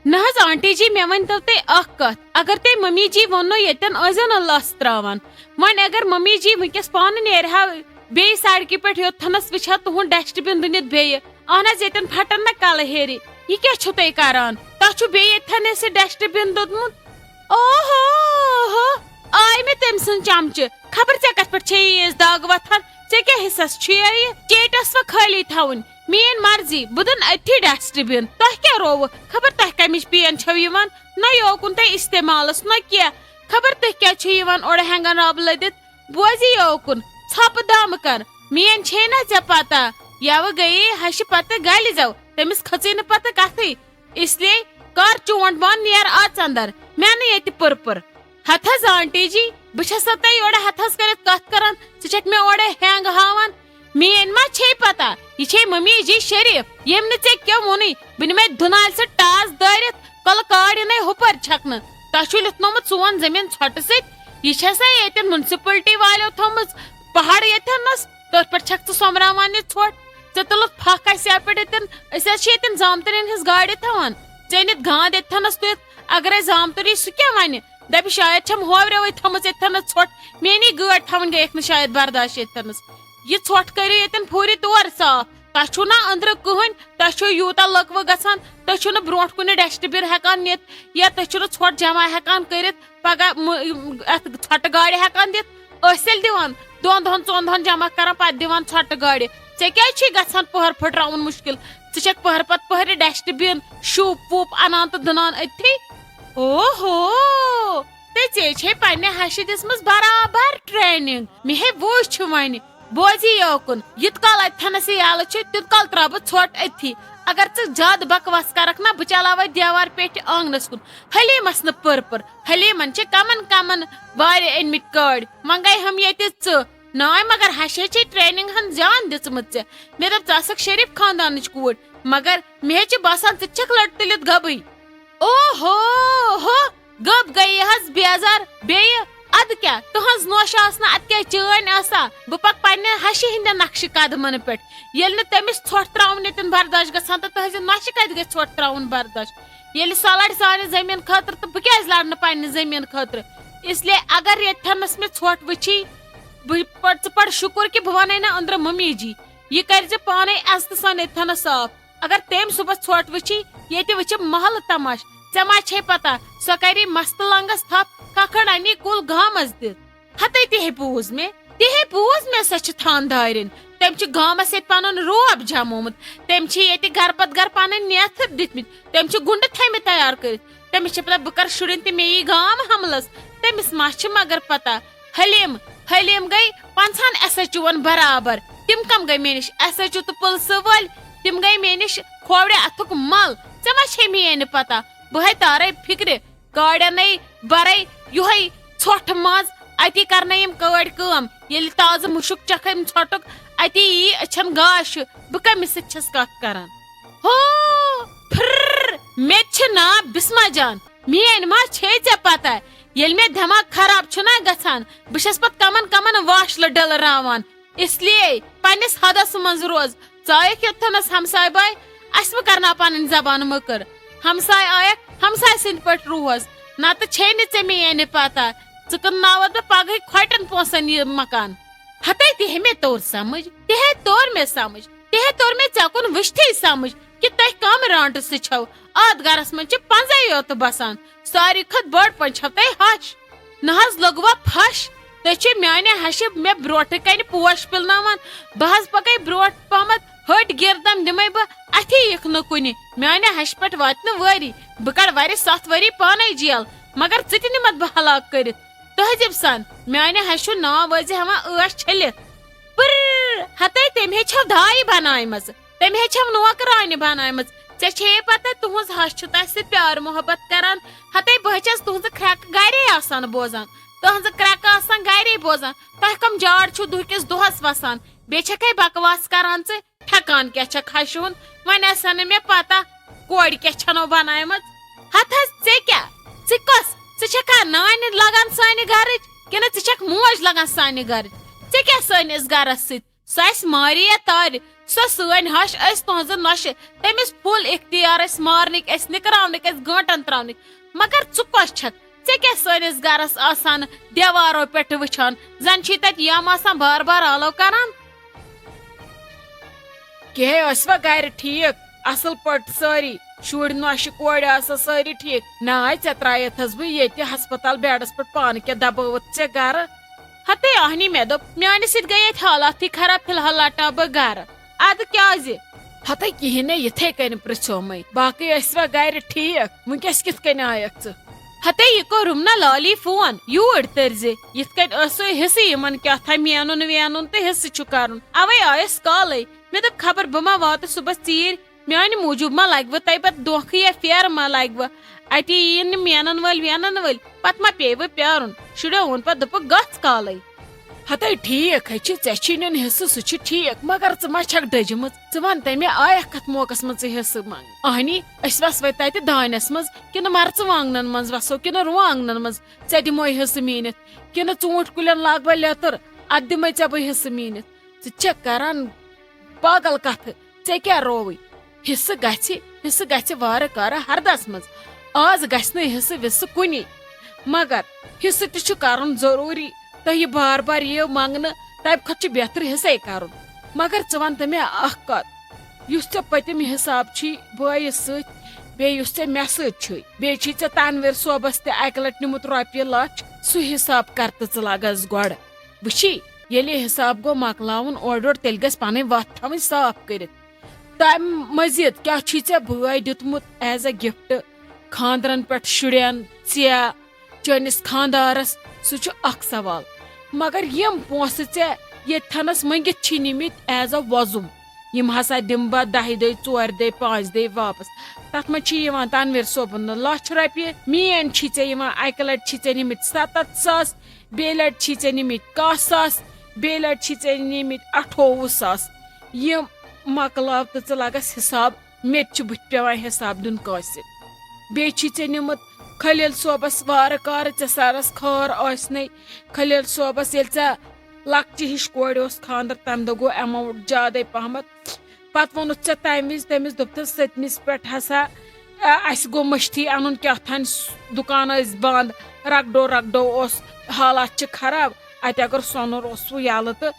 نہ آنٹی جی مے ون تو تے اخ کت اگر تے ممی جی ونو یتن ازن لس تراوان ون اگر ممی جی ونکس پان نیرہا بی سڑکہ پہ یوتھنس وچھا تہن ڈسٹ بن دنت بی اہن حظ یتن پھٹن نا کل ہیری یہ کیا چھو تُہۍ کران تہ چھو بی یتھن اس ڈسٹ بن دودمت اوہو آئی میں تم سن چمچہ خبر ژے کت پہ چھ داغ وتھان ژے کیا حصص چھ یہ چیٹس و خالی تھون مین مرضی بدن اتھی ڈسٹ بن تہ کیا رو خبر تہ کمچ پین چھو یوان نہ یوکن تہ استعمالس نہ کیا خبر تہ کیا چھ یوان اوڑ ہنگن رب لدت بوزی یوکن ژھپ دم کر مین چھ نا ژے پتہ یو گئی ہش پتہ گل زو تمس کھژی نا پتہ کتھی اس لیے کر چونٹ بان نیر آژ اندر مے نا یت پرپر ہتھ حظ آنٹی جی بہس تہ اوڑ ہتھس کرت کت کران ژٕ چھکھ مے اوڑ ہینگ ہاوان مین ما چھ پتہ یہ چھ ممی جی شریف یم نہ ژے کیا وونی بہ نمے دنال سے ٹاس دارت کل کاڑ نے ہپر چھکن تہ چھو لتنومت سون زمین ژھٹ ست یہ چھسا یتن منسپلٹی والو تھومز پہاڑ یتنس تر پہ چھک ژٕ سومراوان یہ ژھوٹ ژے تلک پھکھ اس پہ یتن اس یتن زامترین ہز گاڑ تھوان ژے نت گاند یتنس تت اگر زامتری سہ کیا ون دپ شاید چھم ہووریو تھمز یتنس ژھوٹ مینی گاڑ تھون گیک نہ شاید برداشت یتنس یہ ژھوٹ کرو یتن پوری طور صاف تہ چھو نا اندر کہن تہ چھو یوتا لکوہ گژھان تہ چھو نا برونٹ کن ڈسٹ بن ہیکان نت یا تہ چھو نا ژھوٹ جمع ہیکان کرت پگہ ات ژھوٹ گاڑ ہیکان دت اصل دیوان دون دہن ژون دہن جمع کران پتہ دیوان ژھوٹ گاڑ ژے کیا چھ گژھان پہر پھٹراون مشکل ژٕ چھکھ پہر پتہ پہر ڈسٹ بن شوپ ووپ انان تو دنان اتھی اوہو تے ژے پنہ ہش دسمس برابر ٹریننگ مے وچھ ون بوزی یوکن یت کال اتھنس یل تیت کال ترا بہ ژھوٹ اتھی اگر ژٕ زیادہ بکواس کرکھ نا بہ چلاوے دیوار پیٹھ آنگنس کن حلیمس نہ پرپر حلیمن چھ کمن کمن وار انمت کاڑ منگے ہم یت نائ مگر ہشے چھ ٹریننگ ہن جان دژمت ژے مے دپ ژٕ آسکھ شریف خاندانچ کوڑ مگر مے چھ باسان ژٕ چھکھ لٹ تلت گبے اوہو ہو گب گئی حظ بیزار بیٚیہِ اد کیا تہنز نوش آسنا ات کیا چین آسا بہ پک پنہ ہشہ ہند نقش قدمن پہ یل نہ تمس ژھوٹ تراون یتن برداشت گژھان تو تہذ نش کت گژھِ ژھوٹ تراون برداشت یل سہ لڑ سانہ زمین خاطر تو بہ کیاز لڑنہ پنہ زمین خاطر اس لیے اگر یتھنس میں ژھوٹ وچھی ژٕ پڑ شکر کہ بہ ونے نا اندر ممی جی یہ کر ژٕ پانے عزتہٕ سان یتھنس صاف اگر تم صبح ژھوٹ وچھی ییٚتہِ وچھ محل تماش ژےٚ ما چھے پتہ سۄ کری مست لنگس تھپ ککھڑ انی کل گامس دت ہتے تہ بوز مے سہ چھ تھاندارن تم چھ گامس یت پنن روب جمومت تم چھ یت گر پت گر پن نیتھر دتمت تم چھ گنڈ تھمت تیار کرت تمس چھ پتہ بہ کر شرین تہ مے گام حملس تمس ما چھ مگر پتہ حلیم گئی 50 ایس ایچ او برابر تم کم گئی مے نش ایس ایچ او تو پلسہ ول تم گئی مے نش کھوڑے اتھک مل ژےٚ ما چھے مے پتہ بہے تارے فکر گاڑی برے یہ ژھوٹ مز اتی کرنے یم گاڑ کام یل تازہ مشک چکھم ژھوٹک اتی ای اچھن گاش بہ کمس سۭتۍ چھس کتھ کران ہو پھر مے چھ نا بسما جان مین ما چھے ژےٚ پتہ یل مے دماغ خراب چھنا گژھان بہ چھس پت کمن کمن واشل ڈلراوان اس لیے پنس حدس منز روز ژایک یتھنس ہمسائے باے اس بہ کرنا پنن زبان مکر ہمسائے آیک ہمسائے سند پٹ روز نت چھے نہ ژےٚ میٲنۍ پتہ ژٕ کٕنناوتھ بہٕ پگہٕے کھۄٹٮ۪ن پونٛسن یہِ مکان ہتے تہِ مےٚ توٚر سمجھ توٚر مےٚ سمجھ توٚر مےٚ ژےٚ کُن وٕچھتھٕے سمجھ کہِ تۄہہِ کم رانٹہٕ سۭتۍ چھو اتھ گرس منٛز چھِ 15 یوت بسان ساروی کھۄتہٕ بٔڑ پٲٹھۍ چھو تۄہہِ ہش نہ حظ لوٚگوا پھش تُہۍ چھِو میانہِ ہشہِ مےٚ برونٛٹھٕ کنہِ پوش پِلناوان بہٕ حظ پکے برونٛٹھ پہمتھ ہٹ گردم دمے بہ اتھی یکھ نہ کُنہِ میانہِ ہشہِ پٮ۪ٹھ واتہِ نہٕ وٲری بہٕ کڑ ورِ 7 ؤری پانے جیل مگر ژٕ تہِ نِمتھ بہٕ ہلاک کٔرِتھ تہذیب سان میانہِ ہشہِ ناو وٲزِ ہٮ۪وان ٲش چھٔلِتھ ہتے تٔمۍ ہیٚچھو دایہِ بنایمژ تٔمۍ ہیٚچھو نوکرانہِ بنایمژ ژےٚ چھے پتہ تُہنٛز ہش چھُ تۄہہِ سۭتۍ پیار محبت کران ہتے بہٕ چھس تُہنٛزٕ کرٛٮ۪کہٕ گرے آسان بوزان تُہنٛزٕ کرٛٮ۪کہٕ آسان گرے بوزان تۄہہِ کم جاڑ چھُو دُہکِس دۄہس وسان بیٚیہِ چھکھے بکواس کران ژٕ ٹھیکان کیا چھکھ ہشہِ ہُنٛد وۄنۍ آسن نہٕ مےٚ پتہ کورِ کیا چھنو بنایمژ ہتھ حظ ژٕ کۄس ژٕ چھکھا نانہِ لگان سانہِ گرٕچ کِنہٕ ژٕ چھکھ موج لگان سانہِ گرٕچ ژےٚ کیٛاہ سٲنِس گرس سۭتۍ سہ ماری یا تار سہ سن ہش اس تہذ نش تمس فل اختیار اس مارنک اس نکراونک اس گانٹن تراونک مگر ژٕ کۄس چھکھ ژےٚ کیٛاہ سٲنِس گرس آسان دیوارو پٮ۪ٹھ وٕچھان زن چھی تتہِ یم آسان بار بار آلو کران کہے ٲسوا گرِ ٹھیٖک اصل پٲٹھۍ سٲری شُرۍ نۄشہِ کورِ آسا سٲری ٹھیٖک ناے ژےٚ ترٛایتھس بہٕ ییٚتہِ ہسپتال بیڈس پٮ۪ٹھ پانہٕ کیٛاہ دبٲوتھ ژےٚ گرٕ ہتے اہنی مےٚ دوٚپ میانہِ سۭتۍ گٔے ییٚتہِ حالاتھٕے خراب فی الحال لٹاو بہٕ گرٕ ادٕ کیٛازِ ہتے کہیٖنۍ نہٕ یِتھے کٔنۍ پرژھیومے باقٕے ٲسوا گرِ ٹھیٖک وٕنکیٚس کِتھ کٔنۍ آیکھ ژٕ ہتے یہِ کوٚرُم نا لالی فون یوٗرۍ تٔرزِ یِتھ کٔنۍ ٲسو حصہٕ یِمن کیٛاہ تھا مینُن وینُن تہٕ حصہٕ چھُ کرُن اوے آیس کالے مےٚ دوٚپ خبر بہٕ ما واتہٕ صبحس ژیٖرۍ میانہِ موٗجوٗب ما لگوٕ تۄہہِ پتہٕ دھوکہٕ یا پھیرٕ ما لگوٕ اتی یِیِن نہٕ مینن وٲلۍ وینن وٲلۍ پتہٕ ما پیٚیوٕ پیارُن شُرٮ۪و ووٚن پتہٕ دوٚپُکھ گژھ کالے ہتے ٹھیٖک ہے چھِ ژےٚ چھی نیُن حصہٕ سُہ چھُ ٹھیٖک مگر ژٕ ما چھکھ ڈٔجمٕژ ژٕ ون تہٕ مےٚ آیکھ کتھ موقعس منٛز ژٕ حصہٕ منٛگنہِ اہنی أسۍ وسوے تتہِ دانٮ۪س منٛز کِنہٕ مرژٕوانٛگنن منٛز وسو کِنہٕ رُوانٛگنن منٛز ژےٚ دِموے حصہٕ میٖنِتھ کِنہٕ ژوٗنٛٹھۍ کُلٮ۪ن لاگوے لیٚتٕر اتھ دِمے ژےٚ بہٕ حصہٕ میٖنِتھ ژٕ چھکھ کران پاگل کتھٕ ژےٚ کیٛاہ رووٕے حصہٕ گژھِ وارٕ کارٕ ہردس منٛز آز گژھِ نہٕ حصہٕ وِصہٕ کُنی مگر حصہٕ تہِ چھُ کرُن ضروٗری تۄہہِ بار بار یِیو منٛگنہٕ تمہِ کھۄتہٕ چھُ بہتر حصے کرُن مگر ژٕ ون تہٕ مےٚ اکھ کتھ یُس ژےٚ پٔتِم حساب چھُے بٲیِس سۭتۍ بیٚیہِ یُس ژےٚ مےٚ سۭتۍ چھُے بیٚیہِ چھُے ژےٚ تنویر صٲبس تہِ اکہِ لٹہِ نیُمُت رۄپیہِ لچھ سُہ حساب کر تہٕ ژٕ لگس گۄڈٕ وٕچھی ییٚلہِ حساب گوٚو مۄکلاوُن اورٕ یورٕ تیٚلہِ گژھِ پنٕنۍ وتھ تھاوٕنۍ صاف کٔرِتھ تمہِ مزید کیٛاہ چھُے ژےٚ بٲے دیُتمُت ایز اے گفٹ خاندرن پٮ۪ٹھ شُرٮ۪ن ژےٚ چٲنِس خاندارس سُہ چھُ اکھ سوال مگر یِم پونٛسہٕ ژےٚ ییٚتھنس منٛگِتھ چھی نِمٕتۍ ایز اے وۄزُم یِم ہسا دِمہٕ بہٕ 10 دۄہہِ 4 دۄہہِ 5 دۄہہِ واپس تتھ منٛز چھی یِوان تنویر صٲبُن لچھ رۄپیہِ میٲنۍ چھی ژےٚ یِوان اکہِ لٹہِ چھی ژےٚ نِمٕتۍ 7 ساس بیٚیہِ لٹہِ چھی ژےٚ نِمٕتۍ 1 ساس بیٚیہِ لٹہِ چھی ژےٚ نِمٕتۍ 28 ساس یِم مۄکلاو تہٕ ژٕ لگس حساب مےٚ تہِ چھُ بٕتھِ پیوان حساب دیُن کٲنٛسہِ بیٚیہِ چھی ژےٚ نیُمُت خلیل صٲبس وارٕ کارٕ ژےٚ سرس خٲر ٲسنٕے خلیل صٲبس ییٚلہِ ژےٚ لۄکچہِ ہِش کورِ اوس خاندر تمہِ دۄہ گوٚو ایماوُنٹ زیادے پہمتھ پتہٕ ووٚنُتھ ژےٚ تمہِ وِزِ تٔمِس دوٚپتھس 7مِس پٮ۪ٹھ ہسا اسہِ گوٚو مٔشتھٕے انُن کیٛاہ تھانۍ دُکان ٲسۍ بنٛد رگڈو اوس حالات چھِ خراب اتہِ اگر سۄنُر اوسوٕ یلہٕ تہٕ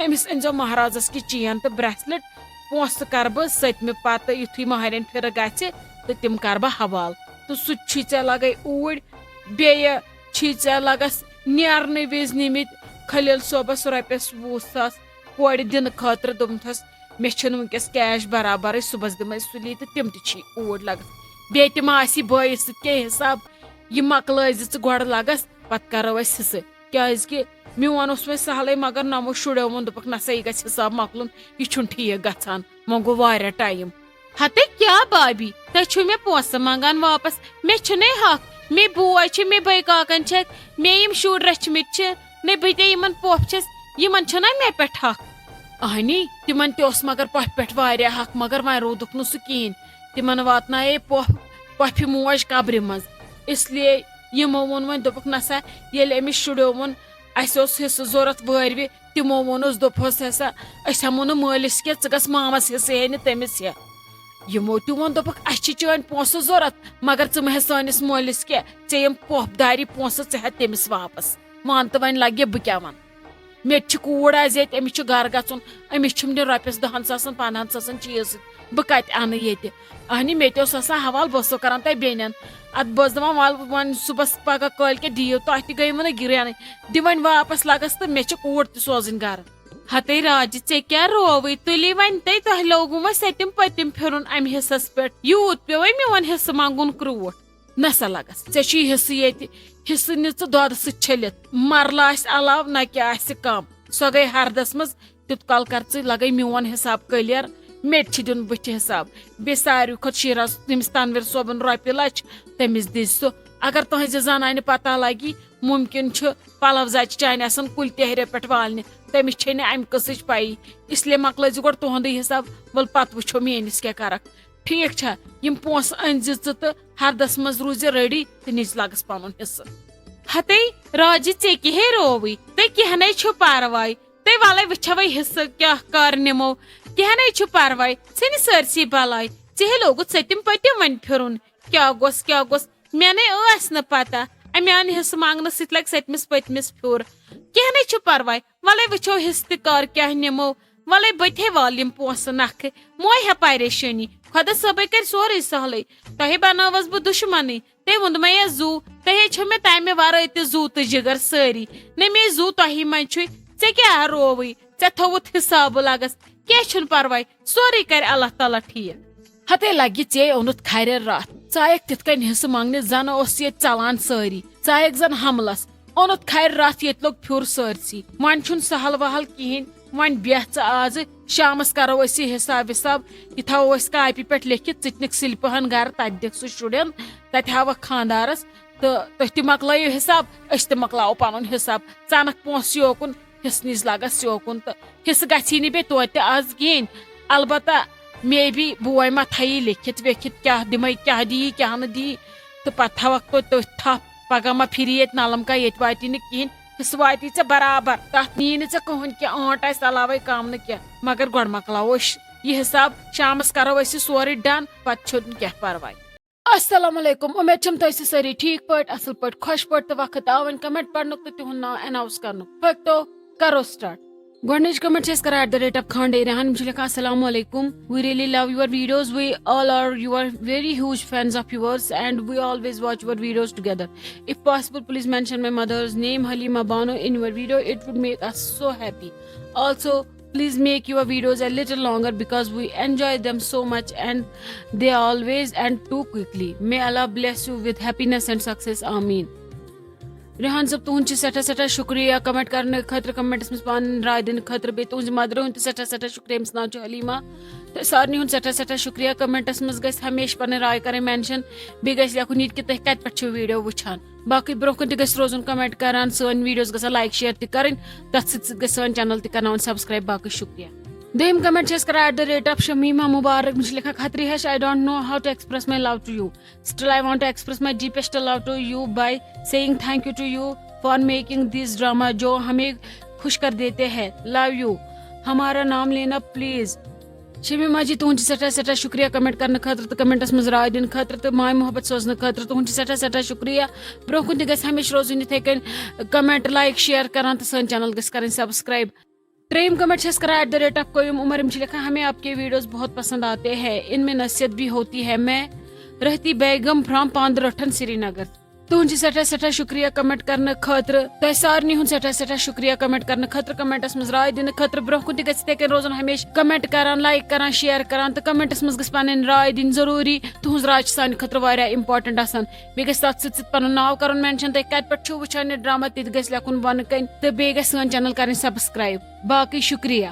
أمِس أنۍزیو مہرازس کہِ چین تہٕ برٛیسلِٹ پونٛسہٕ کرٕ بہٕ 7مہِ پتہٕ یُتھُے مہرٮ۪ن پھِرٕ گژھِ تہٕ تِم کرٕ بہٕ حوالہٕ تہٕ سُہ تہِ چھی ژےٚ لگے اوٗرۍ بیٚیہِ چھی ژےٚ لگس نیرنہٕ وِزِ نِمٕتۍ خلیل صٲبس رۄپیس 20 ساس کورِ دِنہٕ خٲطرٕ دوٚپمُتھس مےٚ چھُنہٕ ؤنکیٚس کیش برابرٕے صُبحس دِمے سُلی تہٕ تِم تہِ چھی اوٗرۍ لگس بیٚیہِ تہِ ما آسی بٲیِس سۭتۍ کینٛہہ حساب یہِ مۄکلٲیزِ ژٕ گۄڈٕ لگس پتہٕ کرو أسۍ حصہٕ کیٛازِ کہِ میون اوس وۄنۍ سہلٕے مگر نمو شُرٮ۪و ووٚن دوٚپُکھ نسا یہِ گژھِ حساب مۄکلُن یہِ چھُنہٕ ٹھیٖک گژھان وۄنۍ گوٚو واریاہ ٹایم ہتے کیٛاہ بابی تُہۍ چھِو مےٚ پونٛسہٕ منٛگان واپس مےٚ چھُنَے حق مےٚ بوے چھِ مےٚ بٲے کاکن چھکھ مےٚ یِم شُرۍ رٔچھمٕتۍ چھِ نَے بہٕ تہِ یِمن پۄپھ چھس یِمن چھُنہ مےٚ پٮ۪ٹھ حق اہنی تِمن تہِ اوس مگر پۄپھِ پٮ۪ٹھ واریاہ حق مگر وۄنۍ روٗدُکھ نہٕ سُہ کِہیٖنۍ تِمن واتنایے پۄپھِ موج قبرِ منٛز اسلیے یِمو ووٚن وۄنۍ دوٚپُکھ نسا ییٚلہِ أمِس شُرٮ۪و ووٚن اسہِ اوس حصہٕ ضوٚرتھ وٲروِ تِمو ووٚنُس دوٚپہوس ہسا أسۍ ہٮ۪مو نہٕ مٲلِس کینٛہہ ژٕ گژھ مامس حصہٕ ہے نہٕ تٔمِس ہٮ۪ہ یِمو تہِ ووٚن دوٚپُکھ اسہِ چھِ چٲنۍ پونٛسہٕ ضوٚرتھ مگر ژٕ مہ ہٮ۪ہ سٲنِس مٲلِس کینٛہہ ژےٚ یِم پۄپھ داری پونٛسہٕ ژٕ ہٮ۪ہ تٔمِس واپس مان تہٕ وۄنۍ لگہِ بہٕ کیٛاہ ونہٕ مےٚ تہِ چھِ کوٗر آز ییٚتہِ أمِس چھُ گرٕ گژھُن أمِس چھُم دِیُن رۄپیس 10 ساسن 15 ساسن چیٖز سۭتۍ بہٕ کتہِ انہٕ ییٚتہِ اہنی مےٚ تہِ اوس آسان حوالہٕ بہٕ ٲسو کران تۄہہِ بیٚنٮ۪ن ادٕ بہٕ ٲسٕس دپان وَلہٕ وۄنۍ صُبحس پگہہ کٲلۍ دِیِو تۄہہِ تہِ گٔیوٕ نہٕ گرینٕے دِ وۄنۍ واپس لگس تہٕ مےٚ چھِ کوٗر تہِ سوزٕنۍ گرٕ ہتے راجہِ ژےٚ کیٛاہ رووٕے تُلِو وۄنۍ تۄہہِ لوگوٕ وۄنۍ سٔتِم پٔتِم پھِرُن امہِ حصس پٮ۪ٹھ یوٗت پیوٚوے میون حصہٕ منٛگُن کرٛوٗٹھ نسا لگس ژےٚ چھُے حصہٕ ییٚتہِ حصہٕ نہِ ژٕ دۄدٕ سۭتۍ چھٔلِتھ مرلہٕ آسہِ علاوٕ نہ کہِ آسہِ کم سۄ گٔے ہردس منٛز تیُت کال کر ژٕ لگے میون حساب کٔلیر مےٚ تہِ چھِ دیُن بٕتھِ حساب بیٚیہِ ساروی کھۄتہٕ شیٖراز تٔمِس تنویر صٲبُن رۄپیہِ لچھ تٔمِس دِزِ سُہ اگر تُہنٛزِ زنانہِ پتہ لگی مُمکِن چھُ پلو زچہِ چانہِ آسن کُلۍ تہرِ پٮ۪ٹھ والنہِ تٔمِس چھے نہٕ امہِ قٕصٕچ پایی اسلیے مۄکلٲیزِ گۄڈٕ تُہُنٛدُے حساب ولہٕ پتہٕ وٕچھو میٲنِس کیٛاہ کرکھ ٹھیٖک چھا یِم پونٛسہٕ أنزِ ژٕ تہٕ ہردس منٛز روٗزِ ریڈی تہٕ نِچ لگس پنُن حصہٕ ہتے راجہِ ژےٚ کیٛاہ رووٕے تہٕ کینٛہہ نَے چھُ پرواے تے والے وچھوے حصہ کیا کر نمو کیا نہیں چھ پرواے ژھنہِ سٲرسٕے بلاے ژےٚ لوگُت ژٔتِم پٔتِم وۄنۍ پھرُن کیا گوٚژھ مےٚ نے ٲس نہٕ پتہ امیان حصہٕ منٛگنہٕ سۭتۍ لگہِ ژٔتمِس پٔتمِس پھیُر کینٛہہ نہٕ چھُ پرواے وَلے وٕچھو حصہٕ تہِ کر کیٛاہ نِمو وَلے بہٕ تہِ والہٕ یِم پونٛسہٕ نکھٕ موے ہے پریشٲنی خۄدا صٲبے کرِ سورُے سہلٕے تۄہے بنٲوٕس بہٕ دُشمنٕے تٔمۍ ووٚن مےٚ زوٗ تۄہے چھو مےٚ تمہِ ورٲے تہِ زوٗ تہٕ جگر سٲری نہ مے زوٗ تۄہی منٛز چھُے ژےٚ کیٛاہ رووٕے ژےٚ تھووُتھ حسابہٕ لگس کینٛہہ چھُنہٕ پرواے سورُے کرِ اللہ تعالیٰ ٹھیٖک ہتے لگہِ ژےٚ اوٚنُتھ کھرِ راتھ ژایکھ تِتھ کٔنۍ حصہٕ منٛگنہِ زن اوس ییٚتہِ ژلان سٲری ژایکھ زن حملس اوٚنُتھ کھرِ راتھ ییٚتہِ لوٚگ پھیُر سٲرسٕے وۄنۍ چھُنہٕ سہل وہل کہیٖنۍ وۄنۍ بیٚہہ ژٕ آزٕ شامس کرو أسۍ یہِ حساب وِساب یہِ تھاوو أسۍ کاپی پٮ۪ٹھ لیکھِتھ ژٕ تہِ نِکھ سِلپہٕ ہن گرٕ تتہِ دِکھ سُہ شُرٮ۪ن تتہِ ہاوکھ خاندارس تہٕ تُہۍ تہِ مۄکلٲیِو حساب أسۍ تہِ مۄکلاوو پنُن حساب ژٕ انکھ پونٛسہٕ یوکُن حصہٕ نِس لگس یوکُن تہٕ حصہٕ گژھی نہٕ بیٚیہِ توتہِ آز کہیٖنۍ البتہ مے بی بوے ما تھایی لیکھِتھ ویکھِتھ کیٛاہ دِمے کیٛاہ دِیی کیٛاہ نہٕ دِیی تہٕ پتہٕ تھاوکھ توتہِ تٔتھۍ تھپھ پگہہ ما پھِری ییٚتہِ نلم کا ییٚتہِ واتی نہٕ کہیٖنۍ حصہٕ واتی ژےٚ برابر تتھ نی نہٕ ژےٚ کٕہٕنۍ کینٛہہ ٲنٹ آسہِ علاوے کم نہٕ کینٛہہ مگر گۄڈٕ مۄکلاوو أسۍ یہِ حساب شامس کرو أسۍ یہِ سورُے ڈن پتہٕ چھُنہٕ کینٛہہ پرواے السلام علیکم امید چھم تُہۍ سٲری ٹھیٖک پٲٹھۍ اصل پٲٹھۍ خۄش پٲٹھۍ تہٕ وقت آو وۄنۍ کمنٹ پرنُک تہٕ تِہُنٛد ناو اناؤنس کرنُک پٔکتو کرو سٹارٹ گۄڈنِچ کمنٹ چھِ أسۍ کران @the Khande Rehan یِم چھِ لیکھان السلام علیکم we really love your videos we all are your very huge fans of yours and we always watch your videos together if possible please mention my mother's name Halima Bano in your video it would make us so happy also please make your videos a little longer because we enjoy them so much and they always end too quickly. May Allah bless you with happiness and success. Ameen. Rehan صٲب تُہُنٛد چھُ سٮ۪ٹھاہ سٮ۪ٹھاہ شُکریہ comment کرنہٕ خٲطرٕ comments منٛز پنٕنۍ راے دِنہٕ خٲطرٕ بیٚیہِ تُہنٛزِ مدرِ ہُنٛد تہِ سٮ۪ٹھاہ سٮ۪ٹھاہ شُکریہ ییٚمِس ناو چھُ حلیمہ تہٕ سارنٕے ہُنٛد سٮ۪ٹھاہ سٮ۪ٹھاہ شُکریہ کمنٹس منٛز گژھِ ہمیشہٕ پنٕنۍ راے کرٕنۍ مینشن بیٚیہِ گژھِ لیکھُن یہِ تہِ کہِ تُہۍ کتہِ پٮ۪ٹھ چھِو ویڈیو وٕچھان باقٕے برونٛہہ کُن تہِ گژھِ روزُن کمنٹ کران سٲنۍ ویڈیوز گژھن لایک شیر تہِ کرٕنۍ تتھ سۭتۍ سۭتۍ گژھِ سٲنۍ چینل تہِ کرناوٕنۍ سبسکرایب باقٕے شُکریہ دوٚیِم کمنٹ چھِ أسۍ کران @the شمیٖمہ مُبارک مےٚ چھِ لیکھان خطری ہش I don't know how to express my love to you still I want to express my deepest love to you by saying thank you to you for making this drama جو ہمیں خوش کر دیتے ہیں love you ہمارا نام لینا please Shamima جی تُہُنٛد چھُ سٮ۪ٹھاہ سٮ۪ٹھاہ شُکریہ کمنٹ کرنہٕ خٲطرٕ تہٕ کمنٹس منٛز راے دِنہٕ خٲطرٕ تہٕ ماے محبت سوزنہٕ خٲطرٕ تُہُنٛد چھُ سٮ۪ٹھاہ سٮ۪ٹھاہ شُکریہ برونٛہہ کُن تہِ گژھِ ہمیشہٕ روزُن یِتھے کٔنۍ کمنٹ لایک شیر کران تہٕ سٲنۍ چینل گژھِ کرٕنۍ سبسکرایب ترٛیٚیِم کمنٹ چھِ أسۍ کران @the قیوم عمر یِم چھِ لیکھان ہمیں آپ کے ویڈیوز بہت پسند آتے ہیں ان میں نصیحت بھی ہوتی ہے میں رہتی بیگم فرام پاندرٹھن سری نگر تُہُنٛد چھُ سٮ۪ٹھاہ سٮ۪ٹھاہ شُکریہ کمنٹ کرنہٕ خٲطرٕ تۄہہِ سارنٕے ہُنٛد سٮ۪ٹھاہ سٮ۪ٹھاہ شُکریہ کمنٹ کرنہٕ خٲطرٕ کمنٹس منٛز راے دِنہٕ خٲطرٕ برونٛہہ کُن تہِ گژھِ یِتھے کٔنۍ روزُن ہمیشہٕ کمنٹ کران لایک کران شیر کران تہٕ کمنٹس منٛز گژھِ پنٕنۍ راے دِنۍ ضروٗری تُہنٛز راے چھِ سانہِ خٲطرٕ واریاہ امپارٹنٹ آسان بیٚیہِ گژھِ تتھ سۭتۍ سۭتۍ پنُن ناو کرُن مینشن تُہۍ کتہِ پٮ۪ٹھ چھِو وٕچھان یہِ ڈراما تہِ تہِ گژھِ لیکھُن بۄنہٕ کَنۍ تہٕ بیٚیہِ گژھِ سٲنۍ چینل کرٕنۍ سبسکرایب باقٕے شُکریہ